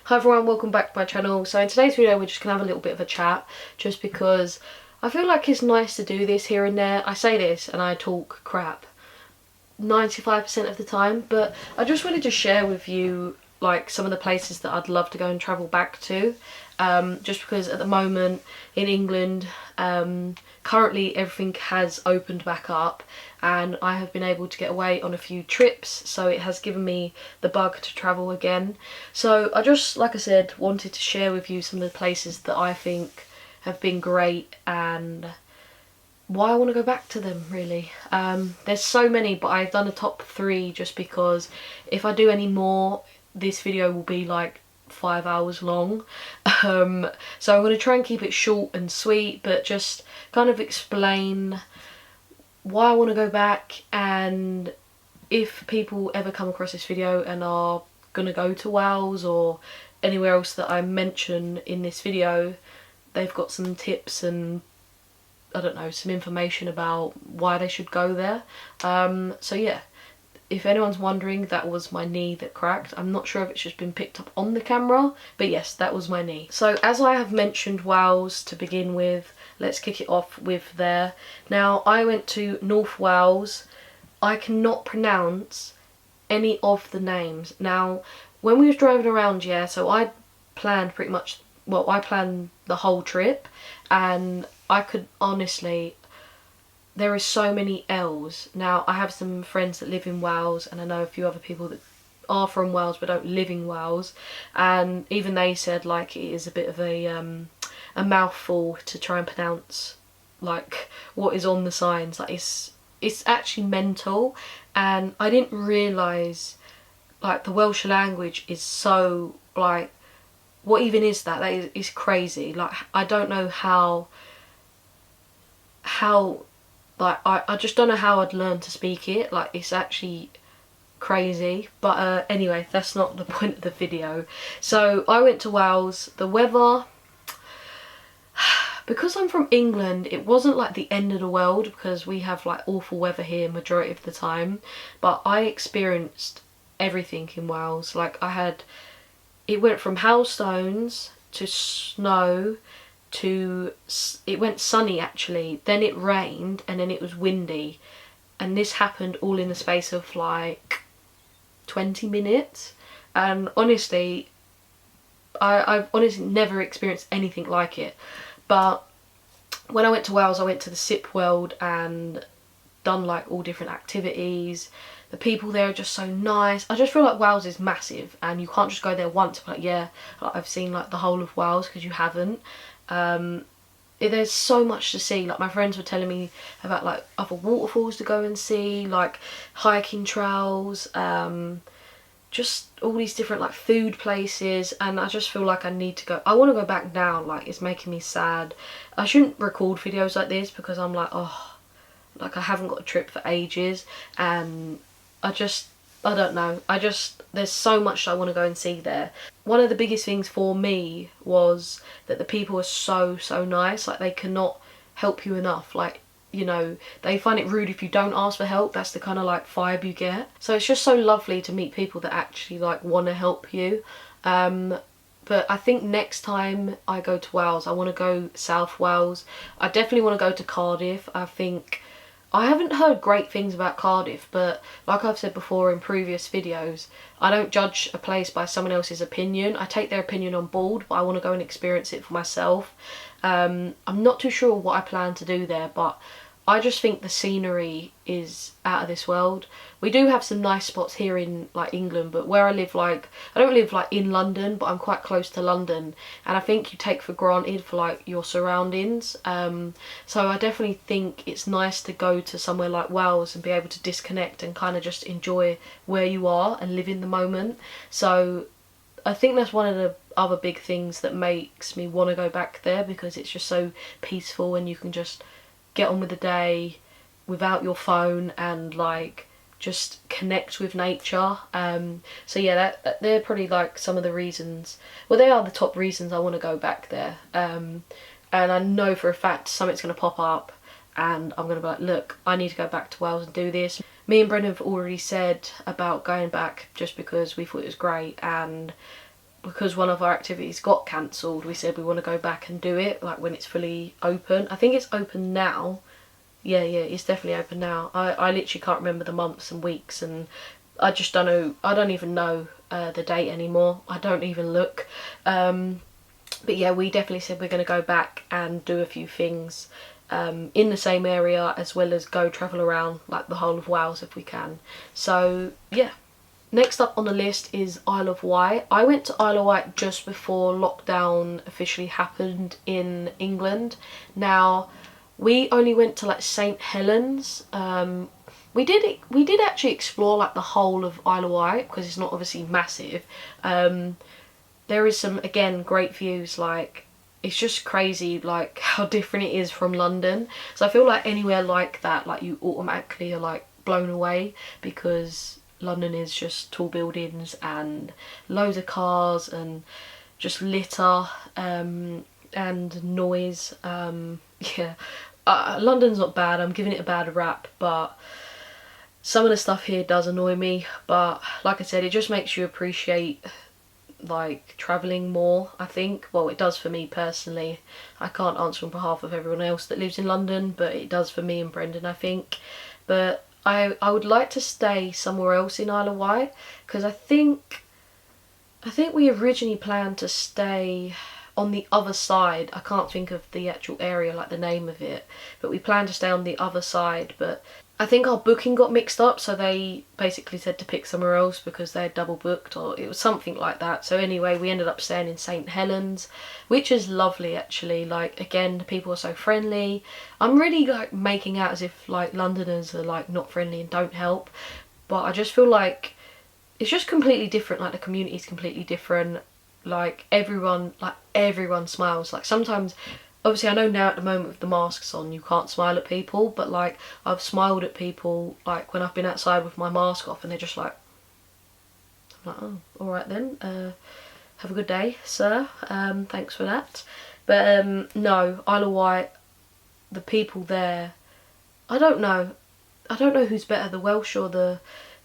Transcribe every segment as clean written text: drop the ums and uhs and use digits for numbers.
Hi everyone, welcome back to my channel. So in today's video we're just going to have a little bit of a chat, just because I feel like it's nice to do this here and there. I say this and I talk crap 95% of the time, but I just wanted to share with you like some of the places that I'd love to go and travel back to, just because at the moment in England currently everything has opened back up and I have been able to get away on a few trips, so it has given me the bug to travel again. So I just, like I said, wanted to share with you some of the places that I think have been great and why I want to go back to them, really. There's so many, but I've done a top 3 just because if I do any more this video will be like 5 hours long. So I'm going to try and keep it short and sweet, but just kind of explain why I want to go back, and if people ever come across this video and are going to go to Wales or anywhere else that I mention in this video, they've got some tips and I don't know, some information about why they should go there. So yeah, if anyone's wondering, that was my knee that cracked. I'm not sure if it's just been picked up on the camera, but yes, that was my knee. So as I have mentioned Wales to begin with, let's kick it off with there. Now, I went to North Wales. I cannot pronounce any of the names. Now, when we was driving around, yeah, so I planned pretty much, well, I planned the whole trip, and I could honestly, there is so many L's. Now, I have some friends that live in Wales, and I know a few other people that are from Wales but don't live in Wales, and even they said like it is a bit of a mouthful to try and pronounce like what is on the signs. Like it's actually mental, and I didn't realise like the Welsh language is so like, what even is that? That is crazy. Like I don't know how like I just don't know how I'd learn to speak it. Like it's actually crazy, but anyway, that's not the point of the video. So I went to Wales. The weather, because I'm from England, it wasn't like the end of the world because we have like awful weather here majority of the time, but I experienced everything in Wales. Like it went from hailstones to snow to, it went sunny actually, then it rained, and then it was windy, and this happened all in the space of like 20 minutes, and honestly I've honestly never experienced anything like it. But when I went to Wales, I went to the Sip World and done like all different activities. The people there are just so nice. I just feel like Wales is massive and you can't just go there once but like, yeah, like I've seen like the whole of Wales, because you haven't. There's so much to see. Like my friends were telling me about like other waterfalls to go and see, like hiking trails, just all these different like food places, and I just feel like I need to go. I want to go back now. Like it's making me sad. I shouldn't record videos like this because I'm like, oh, like I haven't got a trip for ages, and I don't know, there's so much I want to go and see there. One of the biggest things for me was that the people are so nice. Like they cannot help you enough. Like, you know, they find it rude if you don't ask for help. That's the kind of like vibe you get. So it's just so lovely to meet people that actually like want to help you. But I think next time I go to Wales, I want to go South Wales. I definitely want to go to Cardiff. I haven't heard great things about Cardiff, but like I've said before in previous videos, I don't judge a place by someone else's opinion. I take their opinion on board, but I want to go and experience it for myself. I'm not too sure what I plan to do there, but I just think the scenery is out of this world. We do have some nice spots here in like England, but where I live, like I don't live like in London, but I'm quite close to London, and I think you take for granted for like your surroundings. So I definitely think it's nice to go to somewhere like Wales and be able to disconnect and kind of just enjoy where you are and live in the moment. So I think that's one of the other big things that makes me want to go back there, because it's just so peaceful and you can just get on with the day without your phone and like just connect with nature. So yeah, they're probably like some of the reasons, well they are the top reasons I want to go back there. And I know for a fact something's going to pop up and I'm going to be like, look, I need to go back to Wales and do this. Me and Brendan have already said about going back just because we thought it was great, and because one of our activities got cancelled, we said we want to go back and do it like when it's fully open. I think it's open now. Yeah, it's definitely open now. I literally can't remember the months and weeks, and I just don't know. I don't even know the date anymore. I don't even look. But yeah, we definitely said we're going to go back and do a few things in the same area, as well as go travel around like the whole of Wales if we can. So yeah. Next up on the list is Isle of Wight. I went to Isle of Wight just before lockdown officially happened in England. Now, we only went to like St Helens. We did actually explore like the whole of Isle of Wight, because it's not obviously massive. There is some, again, great views. Like, it's just crazy like how different it is from London. So I feel like anywhere like that, like, you automatically are like blown away, because London is just tall buildings and loads of cars and just litter and noise. Yeah, London's not bad. I'm giving it a bad rap, but some of the stuff here does annoy me. But like I said, it just makes you appreciate like travelling more, I think. Well, it does for me personally. I can't answer on behalf of everyone else that lives in London, but it does for me and Brendan, I think. But I would like to stay somewhere else in Isle of Wight, because I think we originally planned to stay on the other side. I can't think of the actual area, like the name of it, but we planned to stay on the other side. But I think our booking got mixed up, so they basically said to pick somewhere else because they had double booked, or it was something like that. So anyway, we ended up staying in St Helens, which is lovely actually. Like, again, the people are so friendly. I'm really like making out as if like Londoners are like not friendly and don't help, but I just feel like it's just completely different. Like, the community is completely different. Like, everyone smiles. Like, sometimes, obviously I know now at the moment with the masks on you can't smile at people, but like, I've smiled at people like when I've been outside with my mask off, and they're just like, I'm like, oh, alright then, have a good day, sir, thanks for that. But no, Isle of Wight, the people there, I don't know who's better, the Welsh or the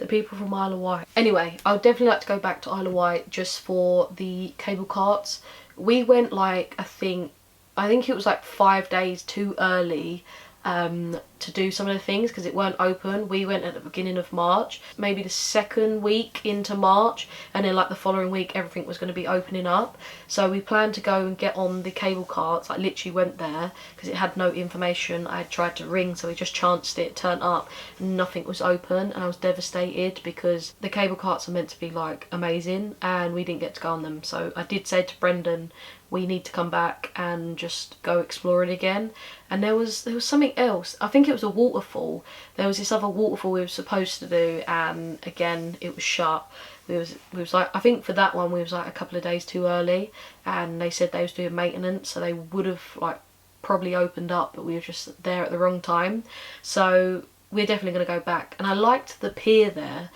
people from Isle of Wight. Anyway, I would definitely like to go back to Isle of Wight just for the cable carts. We went like, I think it was like 5 days too early to do some of the things, because it weren't open. We went at the beginning of March, maybe the second week into March, and then like the following week everything was going to be opening up. So we planned to go and get on the cable carts. I literally went there because it had no information. I had tried to ring, so we just chanced it, turned up, and nothing was open, and I was devastated because the cable carts are meant to be like amazing and we didn't get to go on them. So I did say to Brendan, we need to come back and just go exploring again. And there was something else. I think it was a waterfall. There was this other waterfall we were supposed to do, and again it was shut. We was like, I think for that one we was like a couple of days too early, and they said they was doing maintenance, so they would have like probably opened up, but we were just there at the wrong time. So we're definitely going to go back. And I liked the pier there.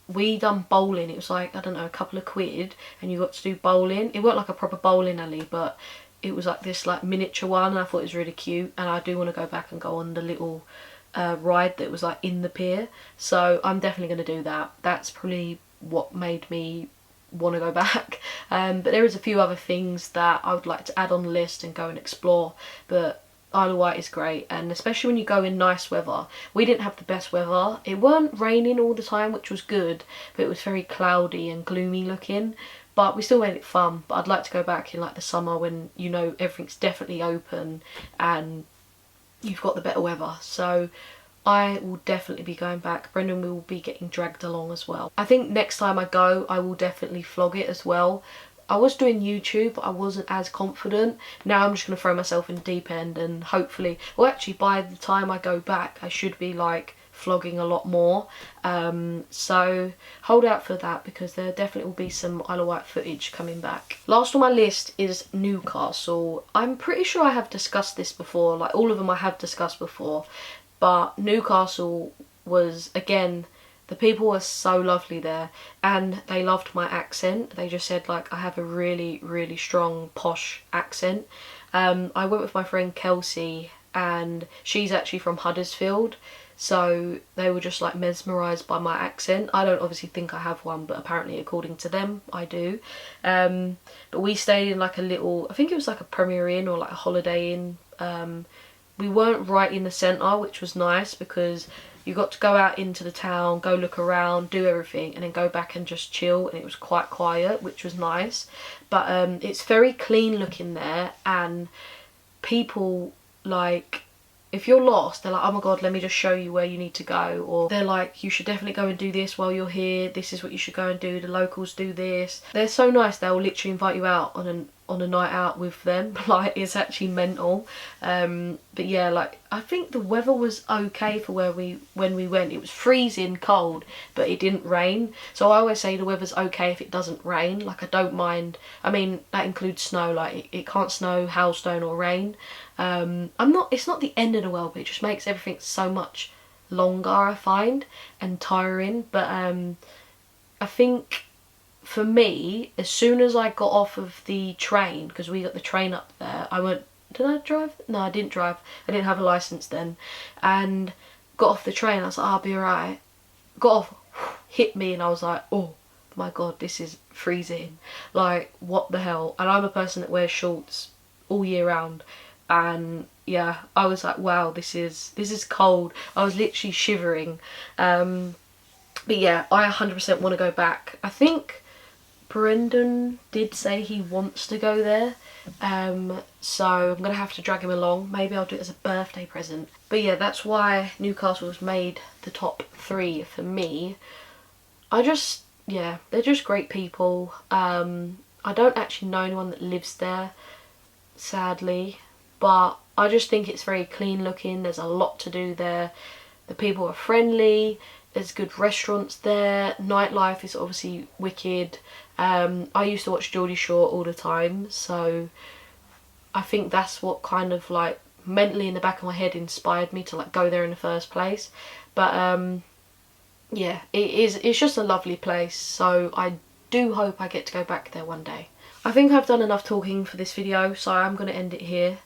We done bowling. It was like, I don't know, a couple of quid, and you got to do bowling. It wasn't like a proper bowling alley, but it was like this like miniature one, and I thought it was really cute. And I do want to go back and go on the little ride that was like in the pier. So I'm definitely going to do that. That's probably what made me want to go back. But there is a few other things that I would like to add on the list and go and explore. But Isle of Wight is great, and especially when you go in nice weather. We didn't have the best weather. It weren't raining all the time, which was good, but it was very cloudy and gloomy looking. But we still made it fun. But I'd like to go back in like the summer when, you know, everything's definitely open and you've got the better weather. So I will definitely be going back. Brendan will be getting dragged along as well. I think next time I go, I will definitely vlog it as well. I was doing YouTube, but I wasn't as confident. Now I'm just going to throw myself in the deep end, and hopefully, well actually by the time I go back I should be like vlogging a lot more. So hold out for that, because there definitely will be some Isle of Wight footage coming back. Last on my list is Newcastle. I'm pretty sure I have discussed this before, like all of them I have discussed before, but Newcastle was, again, the people were so lovely there, and they loved my accent. They just said like I have a really, really strong posh accent. I went with my friend Kelsey, and she's actually from Huddersfield. so they were just like mesmerised by my accent. I don't obviously think I have one, but apparently according to them I do. But we stayed in like a little, I think it was like a Premier Inn or like a Holiday Inn. We weren't right in the centre, which was nice because you got to go out into the town, go look around, do everything, and then go back and just chill, and it was quite quiet, which was nice. But it's very clean looking there, and people, like, if you're lost, they're like, oh my god, let me just show you where you need to go. Or they're like, you should definitely go and do this while you're here, this is what you should go and do, the locals do this. They're so nice, they'll literally invite you out on a night out with them. Like, it's actually mental. But yeah, like, I think the weather was okay for when we went. It was freezing cold, but it didn't rain. So I always say the weather's okay if it doesn't rain. Like, I don't mind. I mean, that includes snow. Like, it can't snow, hailstone or rain. It's not the end of the world, but it just makes everything so much longer, I find, and tiring. But I think for me, as soon as I got off of the train, because we got the train up there, I went, did I drive? No, I didn't drive. I didn't have a licence then. And got off the train, I was like, I'll be alright. Got off, hit me, and I was like, oh my god, this is freezing. Like, what the hell? And I'm a person that wears shorts all year round. And yeah, I was like, wow, this is cold. I was literally shivering. But yeah, I 100% want to go back. I think Brendan did say he wants to go there. So I'm going to have to drag him along. Maybe I'll do it as a birthday present. But yeah, that's why Newcastle has made the top 3 for me. Yeah, they're just great people. I don't actually know anyone that lives there, sadly. But I just think it's very clean looking. There's a lot to do there. The people are friendly. There's good restaurants there. Nightlife is obviously wicked. I used to watch Geordie Shore all the time, so I think that's what kind of like mentally in the back of my head inspired me to like go there in the first place. But yeah, it's just a lovely place, so I do hope I get to go back there one day. I think I've done enough talking for this video, so I'm going to end it here.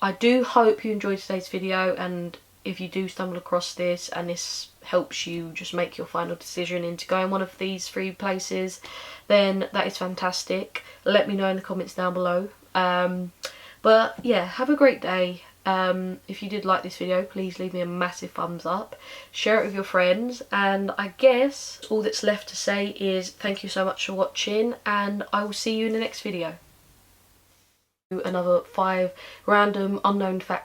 I do hope you enjoyed today's video, and if you do stumble across this and this helps you just make your final decision into going one of these 3 places, then that is fantastic. Let me know in the comments down below. But yeah, have a great day. If you did like this video, please leave me a massive thumbs up, share it with your friends, and I guess all that's left to say is thank you so much for watching, and I will see you in the next video. Another 5 random unknown facts